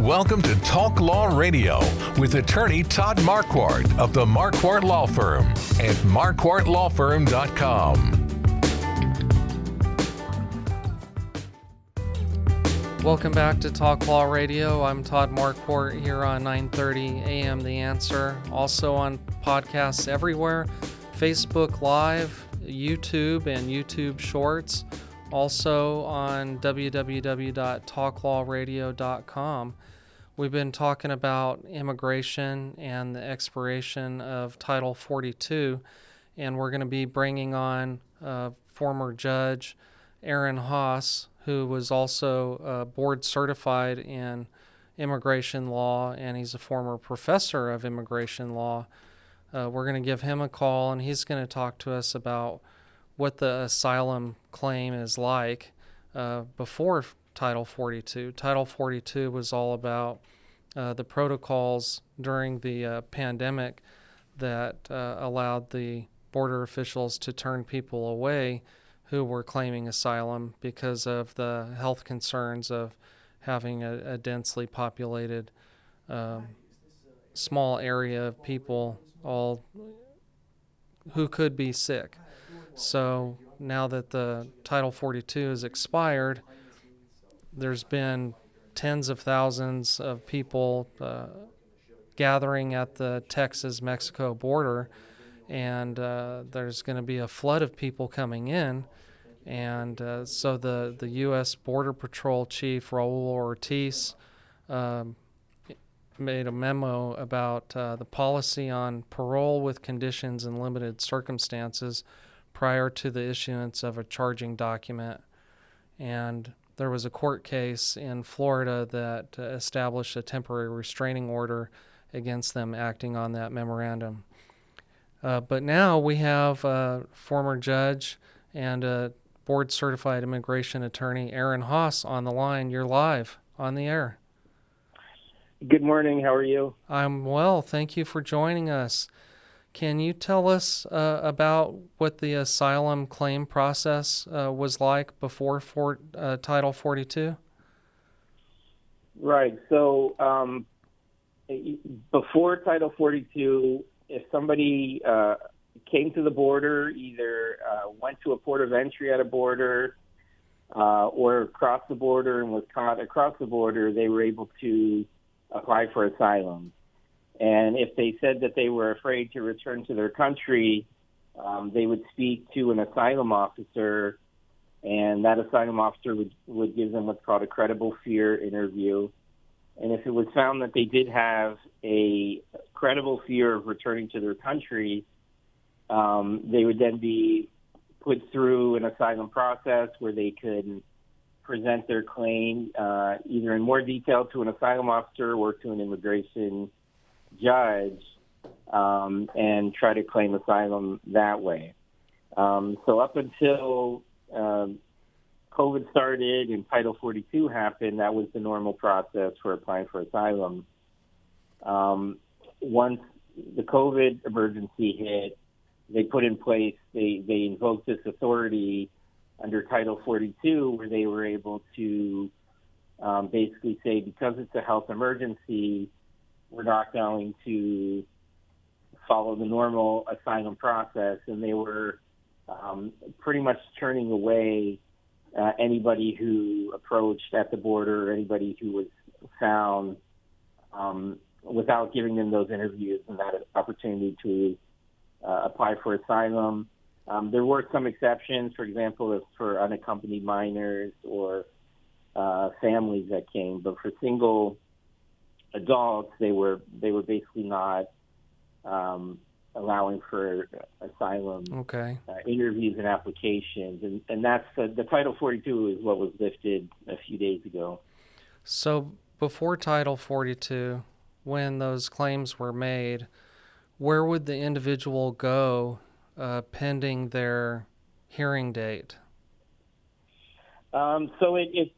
Welcome to Talk Law Radio with attorney Todd Marquardt of the Marquardt Law Firm at marquardtlawfirm.com. Welcome back to Talk Law Radio. I'm Todd Marquardt here on 9:30 a.m. The Answer. Also on podcasts everywhere, Facebook Live, YouTube, and YouTube Shorts. Also on www.talklawradio.com. We've been talking about immigration and the expiration of Title 42, and we're going to be bringing on former Judge Aaron Haas, who was also board certified in immigration law, and he's a former professor of immigration law. We're going to give him a call, and he's going to talk to us about what the asylum claim is like before Title 42. Title 42 was all about the protocols during the pandemic that allowed the border officials to turn people away who were claiming asylum because of the health concerns of having a densely populated small area of people all who could be sick. So now that the Title 42 has expired, there's been tens of thousands of people gathering at the Texas-Mexico border, and there's going to be a flood of people coming in. And so the U.S. Border Patrol Chief, Raul Ortiz, made a memo about the policy on parole with conditions in limited circumstances prior to the issuance of a charging document. And there was a court case in Florida that established a temporary restraining order against them acting on that memorandum. But now we have a former judge and a board-certified immigration attorney, Aaron Haas, on the line. You're live on the air. Good morning. How are you? I'm well. Thank you for joining us. Can you tell us about what the asylum claim process was like before Title 42? Right. So before Title 42, if somebody came to the border, either went to a port of entry at a border or crossed the border and was caught across the border, they were able to apply for asylum. And if they said that they were afraid to return to their country, they would speak to an asylum officer, and that asylum officer would give them what's called a credible fear interview. And if it was found that they did have a credible fear of returning to their country, they would then be put through an asylum process where they could present their claim either in more detail to an asylum officer or to an immigration judge and try to claim asylum that way. So up until COVID started and Title 42 happened, that was the normal process for applying for asylum. Once the COVID emergency hit, they put in place, they invoked this authority under Title 42 where they were able to basically say, because it's a health emergency, we're not going to follow the normal asylum process. And they were pretty much turning away anybody who approached at the border or anybody who was found without giving them those interviews and that opportunity to apply for asylum. There were some exceptions, for example, if for unaccompanied minors or families that came, but for single adults, they were basically not allowing for asylum interviews and applications, and that's the Title 42 is what was lifted a few days ago. So before Title 42, when those claims were made, where would the individual go pending their hearing date? So it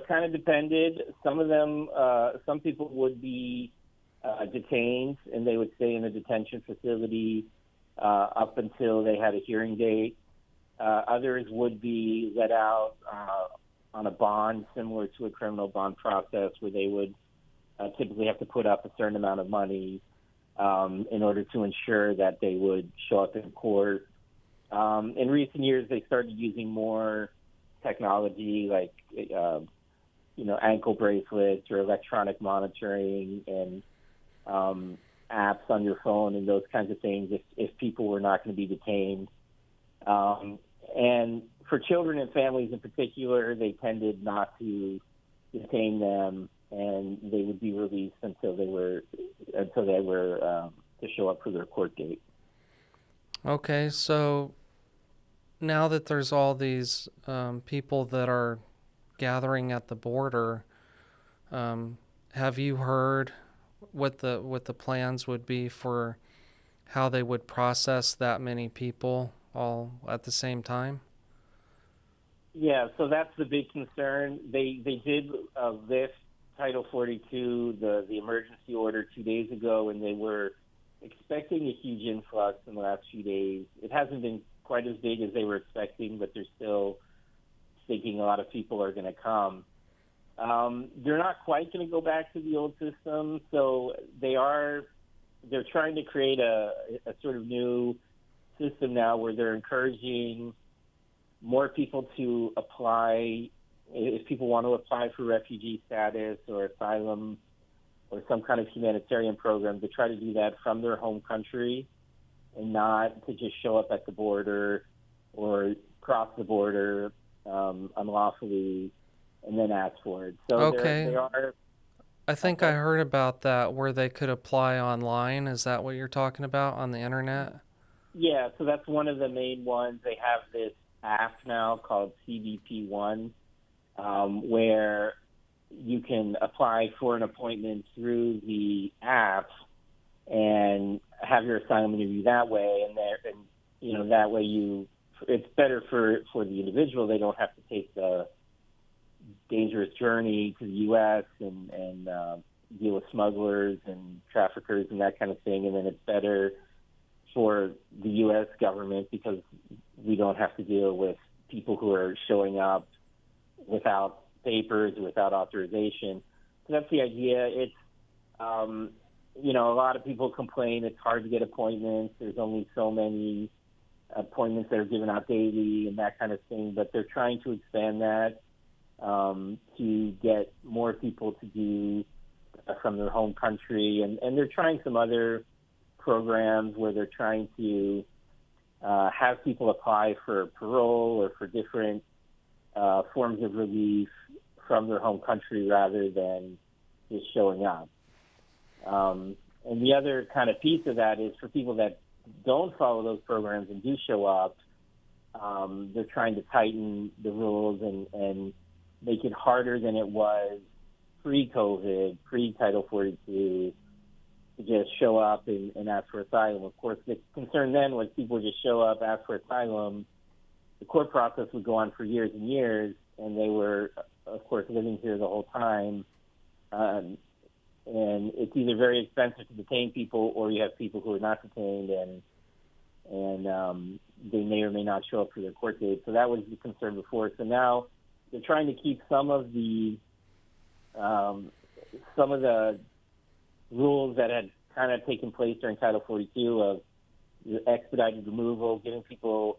kind of depended. Some of them, some people would be detained, and they would stay in a detention facility up until they had a hearing date. Others would be let out on a bond, similar to a criminal bond process, where they would typically have to put up a certain amount of money in order to ensure that they would show up in court. In recent years, they started using more technology like, ankle bracelets or electronic monitoring and apps on your phone and those kinds of things if people were not going to be detained. And for children and families in particular, they tended not to detain them, and they would be released until they were to show up for their court date. Okay, so now that there's all these people that are gathering at the border, have you heard what the plans would be for how they would process that many people all at the same time? Yeah, so that's the big concern. They did lift Title 42, the emergency order 2 days ago, and they were expecting a huge influx in the last few days. It hasn't been quite as big as they were expecting, but they're still thinking a lot of people are going to come. They're not quite going to go back to the old system, so they're trying to create a sort of new system now where they're encouraging more people to apply. If people want to apply for refugee status or asylum or some kind of humanitarian program, to try to do that from their home country and not to just show up at the border or cross the border unlawfully and then ask for it. So okay. I think okay. I heard about that, where they could apply online. Is that what you're talking about, on the internet? Yeah, so that's one of the main ones. They have this app now called CBP One, where you can apply for an appointment through the app and have your asylum interview that way. And that way it's better for the individual. They don't have to take the dangerous journey to the U.S. and deal with smugglers and traffickers and that kind of thing. And then it's better for the U.S. government because we don't have to deal with people who are showing up without papers, without authorization. So that's the idea. It's, a lot of people complain it's hard to get appointments. There's only so many appointments that are given out daily and that kind of thing. But they're trying to expand that to get more people to do from their home country. And they're trying some other programs where they're trying to have people apply for parole or for different forms of relief from their home country rather than just showing up. And the other kind of piece of that is for people that don't follow those programs and do show up, they're trying to tighten the rules and make it harder than it was pre-COVID, pre-Title 42, to just show up and ask for asylum. Of course, the concern then was people just show up, ask for asylum. The court process would go on for years and years, and they were, of course, living here the whole time. And it's either very expensive to detain people, or you have people who are not detained, and they may or may not show up for their court date. So that was the concern before. So now they're trying to keep some of the rules that had kind of taken place during Title 42 of expedited removal, giving people,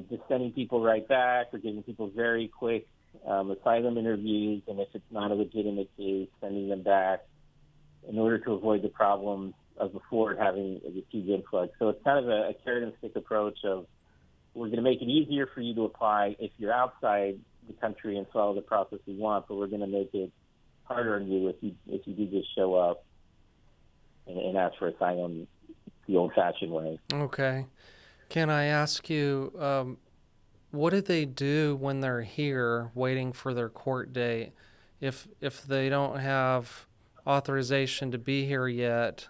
just sending people right back, or giving people very quick asylum interviews, and if it's not a legitimate case, sending them back in order to avoid the problems of before having a huge influx. So it's kind of a carrot and stick approach of, we're going to make it easier for you to apply if you're outside the country and follow the process we want, but we're going to make it harder on you if you do just show up and ask for asylum the old-fashioned way. Okay. Can I ask you, what do they do when they're here waiting for their court date? If they don't have authorization to be here yet,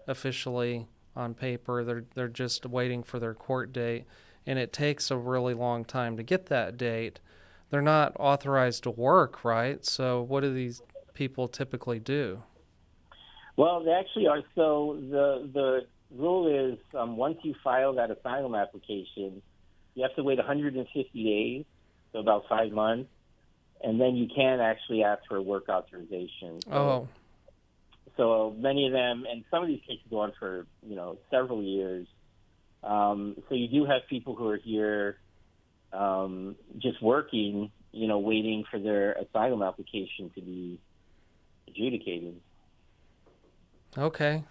officially on paper, they're just waiting for their court date, and it takes a really long time to get that date. They're not authorized to work, right? So what do these people typically do? Well, they actually are. So the rule is once you file that asylum application, you have to wait 150 days, so about 5 months, and then you can actually ask for a work authorization. So So many of them, and some of these cases go on for, several years. So you do have people who are here just working, waiting for their asylum application to be adjudicated. Okay.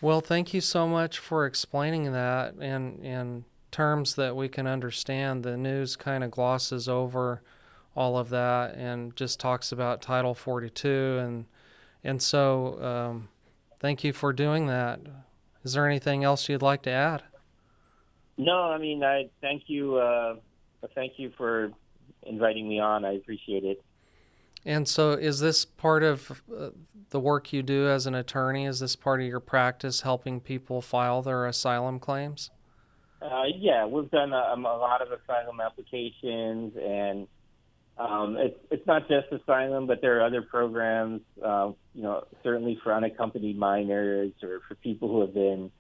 Well, thank you so much for explaining that in terms that we can understand. The news kind of glosses over all of that and just talks about Title 42. And so thank you for doing that. Is there anything else you'd like to add? No, I thank you. Thank you for inviting me on. I appreciate it. And so is this part of the work you do as an attorney? Is this part of your practice, helping people file their asylum claims? Yeah, we've done a lot of asylum applications, and it's not just asylum, but there are other programs, certainly for unaccompanied minors or for people who have been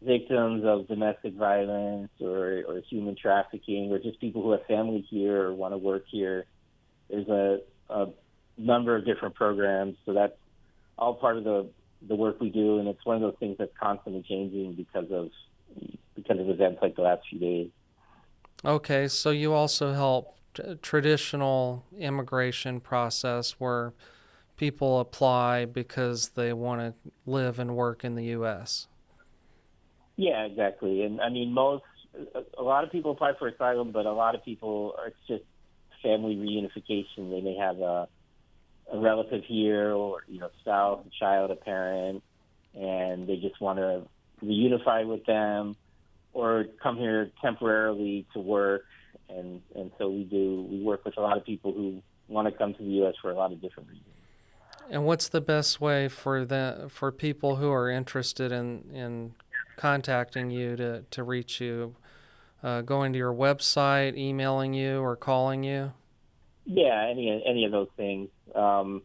victims of domestic violence or human trafficking, or just people who have family here or want to work here. There's a number of different programs, so that's all part of the work we do, and it's one of those things that's constantly changing because of events like the last few days. Okay, so you also help traditional immigration process where people apply because they want to live and work in the U.S. Yeah, exactly. And a lot of people apply for asylum, but a lot of people, it's just family reunification. They may have a relative here, or spouse, a child, a parent, and they just want to reunify with them or come here temporarily to work. And so we work with a lot of people who want to come to the U.S. for a lot of different reasons. And what's the best way for people who are interested in contacting you to reach you? Going to your website, emailing you, or calling you? Yeah, any of those things. The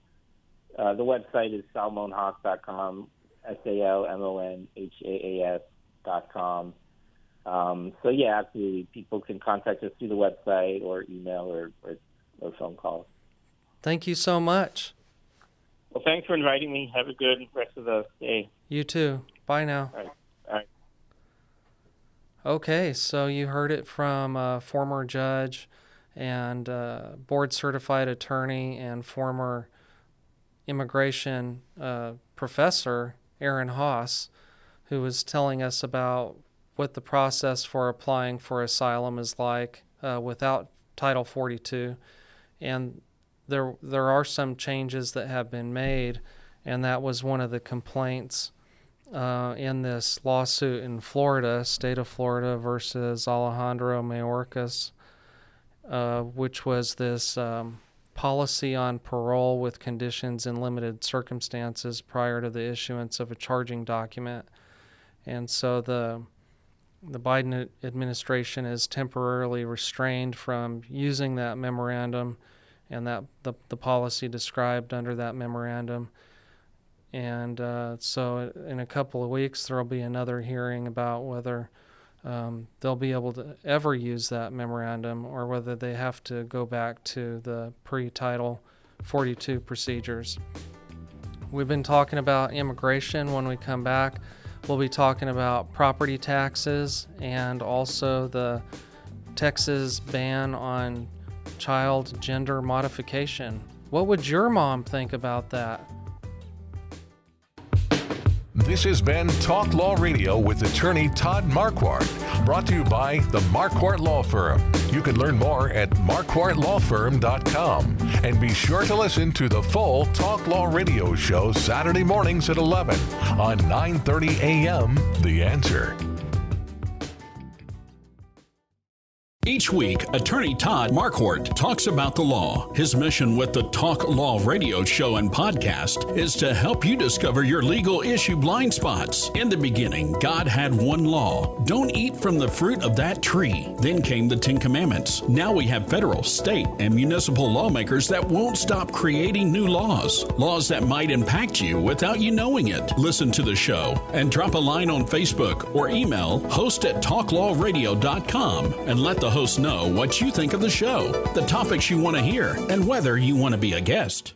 website is salmonhaas.com, SALMONHAAS.com. So yeah, absolutely. People can contact us through the website or email or phone call. Thank you so much. Well, thanks for inviting me. Have a good rest of the day. You too. Bye now. All right. Okay, so you heard it from a former judge and board-certified attorney and former immigration professor, Aaron Haas, who was telling us about what the process for applying for asylum is like without Title 42. And there are some changes that have been made, and that was one of the complaints in this lawsuit in Florida, state of Florida versus Alejandro Mayorkas, which was this policy on parole with conditions in limited circumstances prior to the issuance of a charging document. And so the Biden administration is temporarily restrained from using that memorandum and that the policy described under that memorandum. And so in a couple of weeks, there will be another hearing about whether they'll be able to ever use that memorandum or whether they have to go back to the pre-Title 42 procedures. We've been talking about immigration. When we come back, we'll be talking about property taxes and also the Texas ban on child gender modification. What would your mom think about that? This has been Talk Law Radio with attorney Todd Marquardt, brought to you by the Marquardt Law Firm. You can learn more at marquardtlawfirm.com. And be sure to listen to the full Talk Law Radio show Saturday mornings at 11 on 9:30 a.m. The Answer. Each week, attorney Todd Marquardt talks about the law. His mission with the Talk Law Radio show and podcast is to help you discover your legal issue blind spots. In the beginning, God had one law. Don't eat from the fruit of that tree. Then came the Ten Commandments. Now we have federal, state, and municipal lawmakers that won't stop creating new laws. Laws that might impact you without you knowing it. Listen to the show and drop a line on Facebook or email host@talklawradio.com and let the host know what you think of the show, the topics you want to hear, and whether you want to be a guest.